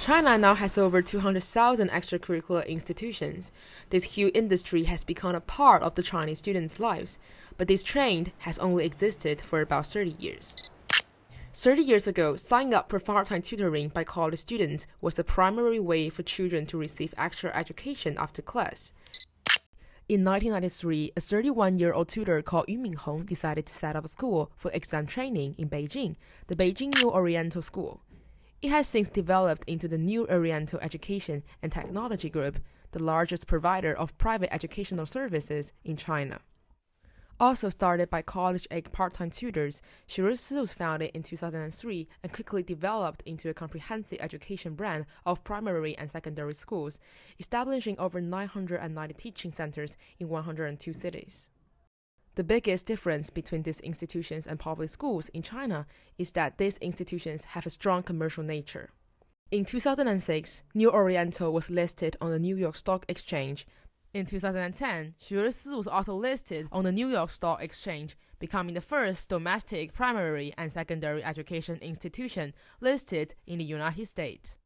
China now has over 200,000 extracurricular institutions. This huge industry has become a part of the Chinese students' lives, but this trend has only existed for about 30 years. 30 years ago, signing up for part-time tutoring by college students was the primary way for children to receive extra education after class. In 1993, a 31-year-old tutor called Yu Minghong decided to set up a school for exam training in Beijing, the Beijing New Oriental School. It has since developed into the New Oriental Education and Technology Group, the largest provider of private educational services in China. Also started by college-age part-time tutors, Xiaoyu Song was founded in 2003 and quickly developed into a comprehensive education brand of primary and secondary schools, establishing over 990 teaching centers in 102 cities. The biggest difference between these institutions and public schools in China is that these institutions have a strong commercial nature. In 2006, New Oriental was listed on the New York Stock Exchange. In 2010, Xiaoyu Song was also listed on the New York Stock Exchange, becoming the first domestic primary and secondary education institution listed in the United States.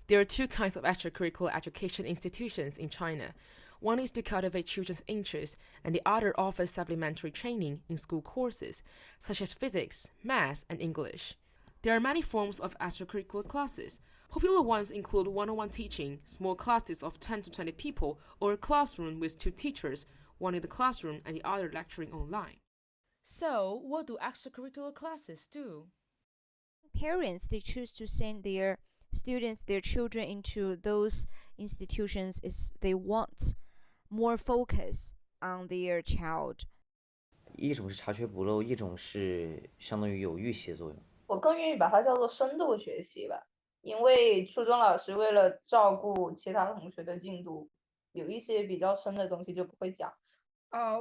There are two kinds of extracurricular education institutions in China. One is to cultivate children's interests, and the other offers supplementary training in school courses, such as physics, math, and English. There are many forms of extracurricular classes. Popular ones include one-on-one teaching, small classes of 10 to 20 people, or a classroom with two teachers, one in the classroom and the other lecturing online. So, what do extracurricular classes do? Parents, they choose to send their students, their children into those institutions is they want more focus on their child. 一种是查缺补漏，一种是相当于有预习作用。我更愿意把它叫做深度学习吧，因为初中老师为了照顾其他同学的进度，有一些比较深的东西就不会讲。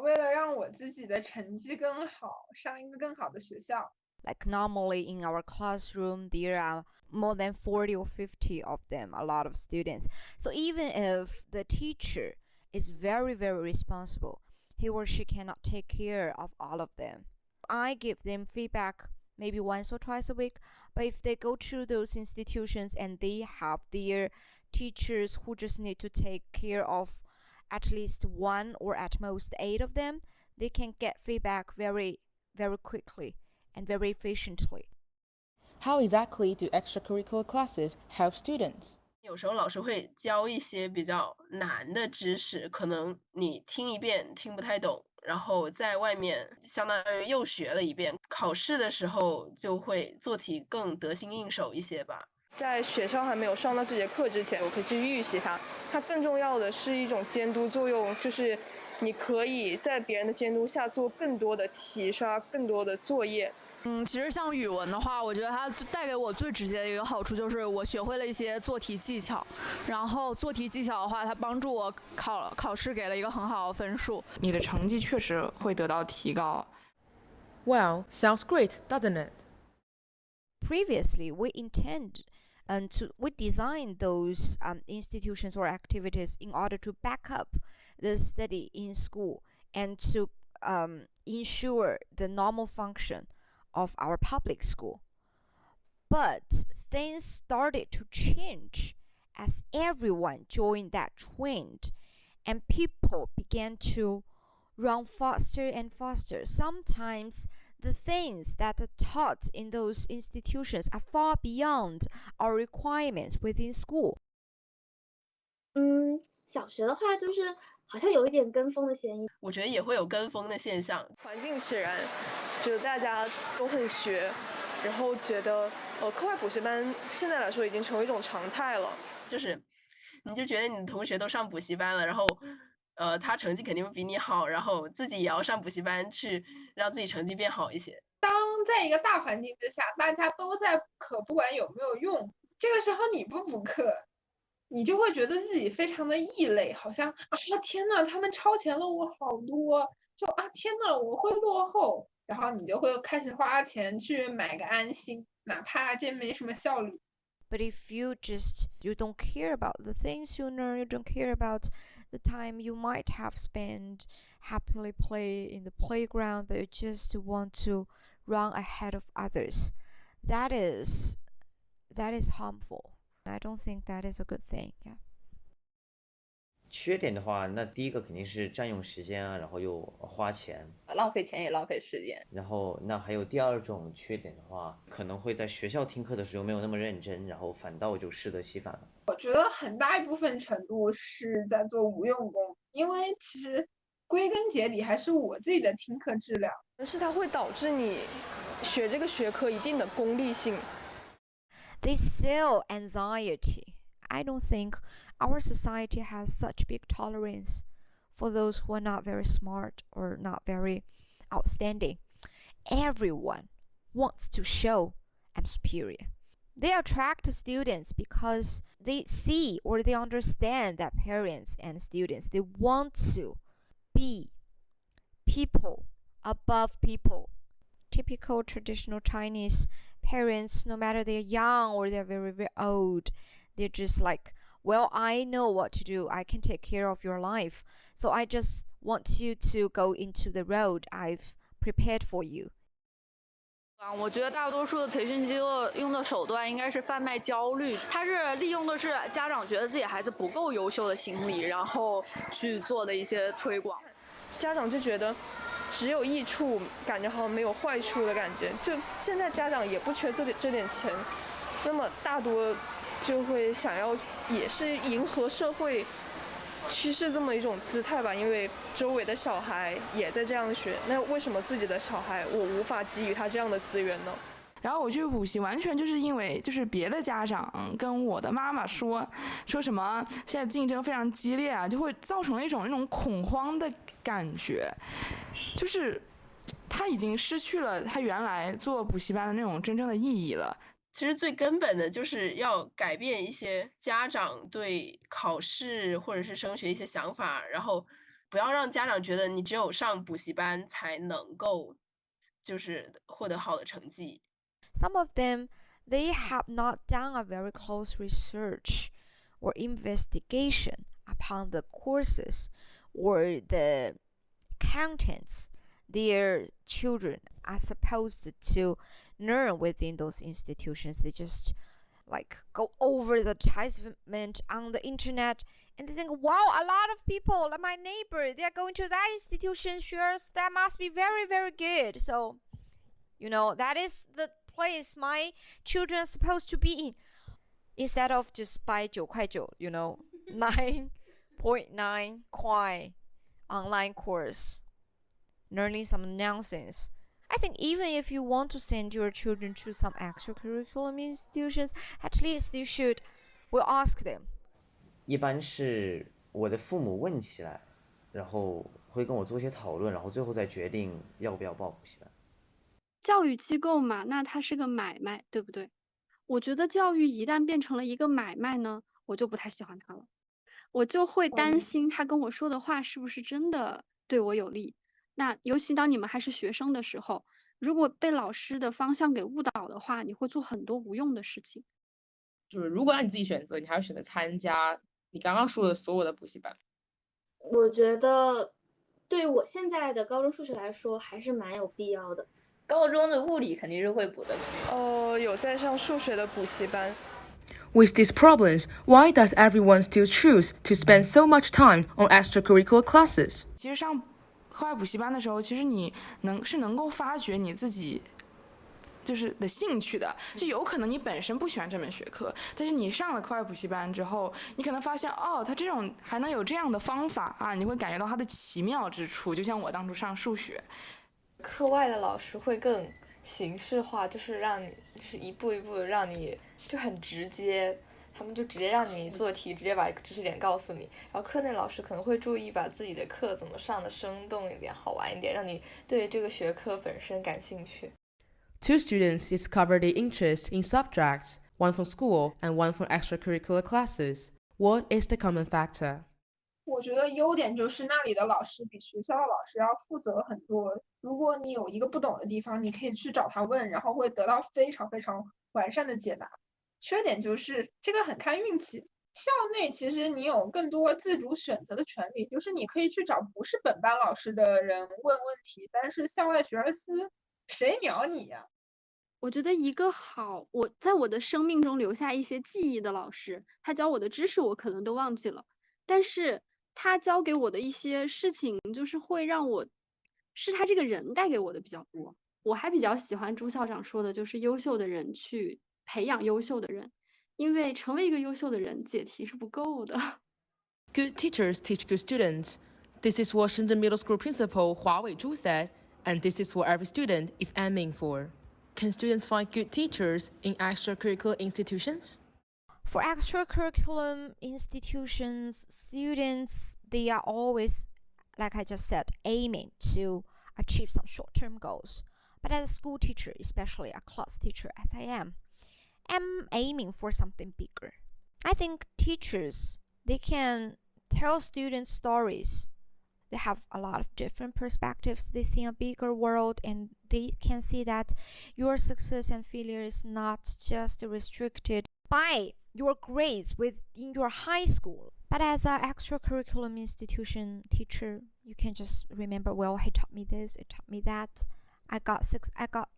为了让我自己的成绩更好，上一个更好的学校。Like normally in our classroom, there are more than 40 or 50 of them, a lot of students. So even if the teacher is very, very responsible, he or she cannot take care of all of them. I give them feedback maybe once or twice a week, but if they go to those institutions and they have their teachers who just need to take care of at least one or at most 8 of them, they can get feedback very, very quickly and very efficiently. How exactly do extracurricular classes help students? 有时候老师会教一些比较难的知识，可能你听一遍听不太懂，然后在外面相当于又学了一遍，考试的时候就会做题更得心应手一些吧。在学校还没有上到这节课之前，我可以去预习它。它更重要的是一种监督作用，就是你可以在别人的监督下做更多的题，刷更多的作业。其实像语文的话，我觉得它带给我最直接的一个好处就是我学会了一些做题技巧，然后做题技巧的话，它帮助我考试给了一个很好的分数。你的成绩确实会得到提高。Well, sounds great, doesn't it? Previously, we designed those institutions or activities in order to back up the study in school and to ensure the normal function of our public school. But things started to change as everyone joined that trend and people began to run faster and faster. Sometimes the things that are taught in those institutions are far beyond our requirements within school. 小学的话就是好像有一点跟风的嫌疑。我觉得也会有跟风的现象。环境使然，就大家都很学，然后觉得课外补习班现在来说已经成为一种常态了。就是你就觉得你的同学都上补习班了，然后他成绩肯定比你好，然后自己也要上补习班去让自己成绩变好一些。当在一个大环境之下，大家都在补课，不管有没有用，这个时候你不补课，你就会觉得自己非常的异类，好像天哪，他们超前了我好多，就天哪，我会落后，然后你就会开始花钱去买个安心，哪怕这没什么效率。But if you don't care about the things you learn, you don't care about the time you might have spent happily play in the playground, but you just want to run ahead of others, that is harmful. I don't think that is a good thing. Yeah. 缺点的话，那第一个肯定是占用时间啊，然后又花钱，浪费钱也浪费时间。然后那还有第二种缺点的话，可能会在学校听课的时候没有那么认真，然后反倒就适得其反了。我觉得很大一部分程度是在做无用功，因为其实归根结底还是我自己的听课质量。但是它会导致你学这个学科一定的功利性。They sell anxiety. I don't think our society has such big tolerance for those who are not very smart or not very outstanding. Everyone wants to show I'm superior. They attract students because they see or they understand that parents and students, they want to be people above people. Typical traditional Chinese parents, no matter they're young or they're very, very old, they're just like, well, I know what to do. I can take care of your life. So I just want you to go into the road I've prepared for you. 我觉得大多数的培训机构用的手段应该是贩卖焦虑，它是利用的是家长觉得自己孩子不够优秀的心理，然后去做的一些推广。家长就觉得只有益处，感觉好像没有坏处的感觉。就现在家长也不缺这点钱，那么大多就会想要也是迎合社会趋势这么一种姿态吧，因为周围的小孩也在这样学，那为什么自己的小孩我无法给予他这样的资源呢？然后我去补习，完全就是因为就是别的家长跟我的妈妈说什么现在竞争非常激烈啊，就会造成了一种那种恐慌的感觉，就是他已经失去了他原来做补习班的那种真正的意义了。其实最根本的就是要改变一些家长对考试或者是升学一些想法，然后不要让家长觉得你只有上补习班才能够就是获得好的成绩。Some of them, they have not done a very close research or investigation upon the courses or the contents their children are supposed to learn within those institutions. They just like go over the advertisement on the internet and they think, wow, a lot of people like my neighbor, they are going to that institution, sure, that must be very, very good. So, you know, that is the place my children are supposed to be in. Instead of just buy 9块9, you know, 9.9 kwai online course, learning some nonsense. I think even if you want to send your children to some extracurricular institutions, at least you should will ask them. 一般是我的父母问起来，然后会跟我做一些讨论，然后最后再决定要不要报补习班。教育机构嘛，那它是个买卖，对不对？我觉得教育一旦变成了一个买卖呢，我就不太喜欢它了。我就会担心他跟我说的话是不是真的对我有利。那尤其当你们还是学生的时候，如果被老师的方向给误导的话，你会做很多无用的事情。就是如果让你自己选择，你还会选择参加你刚刚说的所有的补习班？我觉得对我现在的高中数学来说还是蛮有必要的。高中的物理肯定是会补的。有在上数学的补习班。With these problems, why does everyone still choose to spend so much time on extracurricular classes? 其实上课外补习班的时候，其实你能够发掘你自己就是的兴趣的，就有可能你本身不喜欢这门学科，但是你上了课外补习班之后，你可能发现哦，它这种还能有这样的方法啊，你会感觉到它的奇妙之处。就像我当初上数学，课外的老师会更形式化，就是一步一步的让你就很直接，他们就直接让你做题，直接把知识点告诉你。然后课内老师可能会注意把自己的课怎么上的生动一点、好玩一点，让你对这个学科本身感兴趣。Two students discovered their interest in subjects, one from school and one from extracurricular classes. What is the common factor? 我觉得优点就是那里的老师比学校的老师要负责很多。如果你有一个不懂的地方，你可以去找他问，然后会得到非常非常完善的解答。缺点就是这个很看运气。校内其实你有更多自主选择的权利，就是你可以去找不是本班老师的人问问题，但是校外学而思谁鸟你呀？我觉得一个好，我在我的生命中留下一些记忆的老师，他教我的知识我可能都忘记了，但是他教给我的一些事情，就是会让我，是他这个人带给我的比较多。我还比较喜欢朱校长说的，就是优秀的人去培养优秀的人，因为成为一个优秀的人，解题是不够的。Good teachers teach good students. This is what Shenzhen Middle School principal Huanshuo Wang said, and this is what every student is aiming for. Can students find good teachers in extracurricular institutions? For extracurricular institutions, students, they are always, like I just said, aiming to achieve some short-term goals. But as a school teacher, especially a class teacher as I am aiming for something bigger. I think teachers, they can tell students stories. They have a lot of different perspectives. They see a bigger world, and they can see that your success and failure is not just restricted by your grades within your high school. But as an extracurricular institution teacher, you can just remember, well, he taught me this, he taught me that. I got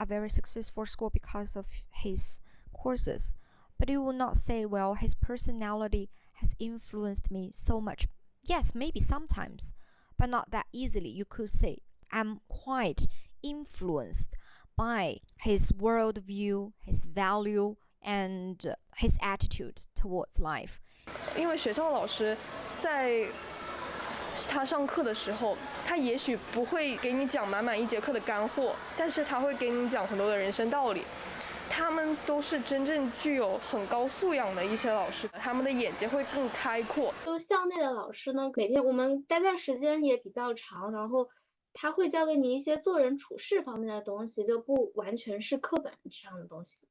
a very successful school because of his courses. But you will not say, well, his personality has influenced me so much. Yes, maybe sometimes, but not that easily. You could say, I'm quite influenced by his worldview, his value, and his attitude towards life. 因为学校老师在他上课的时候，他也许不会给你讲满满一节课的干货，但是他会给你讲很多的人生道理。他们都是真正具有很高素养的一些老师，他们的眼界会更开阔。就校内的老师呢，每天我们待在时间也比较长，然后他会教给你一些做人处事方面的东西，就不完全是课本上的东西。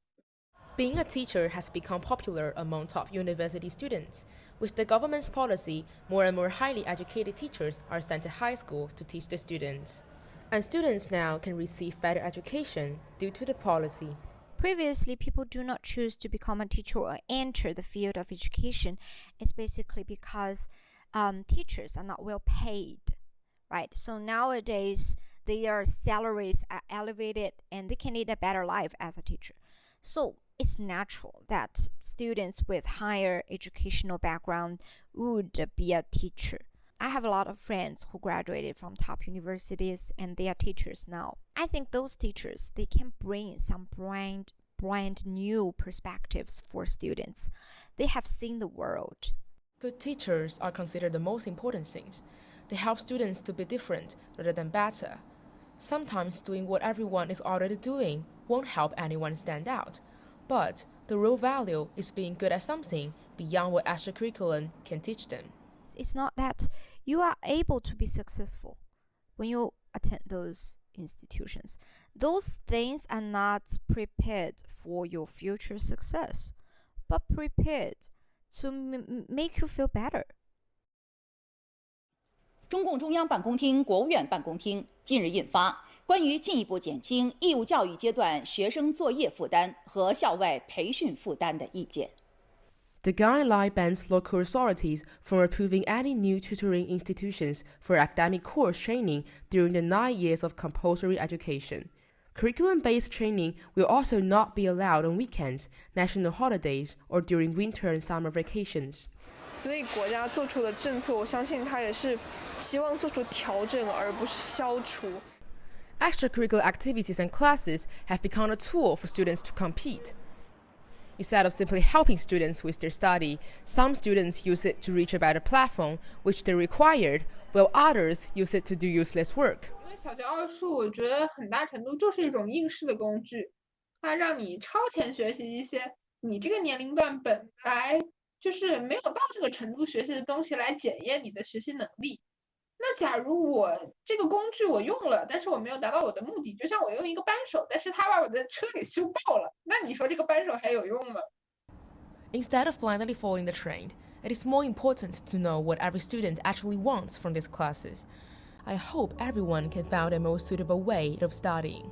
Being a teacher has become popular among top university students. With the government's policy, more and more highly educated teachers are sent to high school to teach the students. And students now can receive better education due to the policy. Previously, people do not choose to become a teacher or enter the field of education. It's basically because teachers are not well paid, right? So nowadays, their salaries are elevated and they can lead a better life as a teacher. So it's natural that students with higher educational background would be a teacher. I have a lot of friends who graduated from top universities and they are teachers now. I think those teachers, they can bring some brand new perspectives for students. They have seen the world. Good teachers are considered the most important things. They help students to be different rather than better. Sometimes doing what everyone is already doing won't help anyone stand out. But the real value is being good at something beyond what extracurricular can teach them. It's not that you are able to be successful when you attend those institutions. Those things are not prepared for your future success, but prepared to make you feel better. 中共中央办公厅、国务院办公厅近日印发关于进一步减轻义务教育阶段学生作业负担和校外培训负担的意见。The guideline bans local authorities from approving any new tutoring institutions for academic course training during the 9 years of compulsory education. Curriculum-based training will also not be allowed on weekends, national holidays, or during winter and summer vacations. 所以国家做出的政策，我相信它也是希望做出调整，而不是消除。Extracurricular activities and classes have become a tool for students to compete. Instead of simply helping students with their study, some students use it to reach a better platform, which they required, while others use it to do useless work. 因为小学奥数，我觉得很大程度就是一种应试的工具，它让你超前学习一些你这个年龄段本来就是没有到这个程度学习的东西，来检验你的学习能力。那假如我这个工具我用了，但是我没有达到我的目的，就像我用一个扳手，但是他把我的车给修爆了，那你说这个扳手还有用吗？ Instead of blindly following the trend, it is more important to know what every student actually wants from these classes. I hope everyone can find a more suitable way of studying.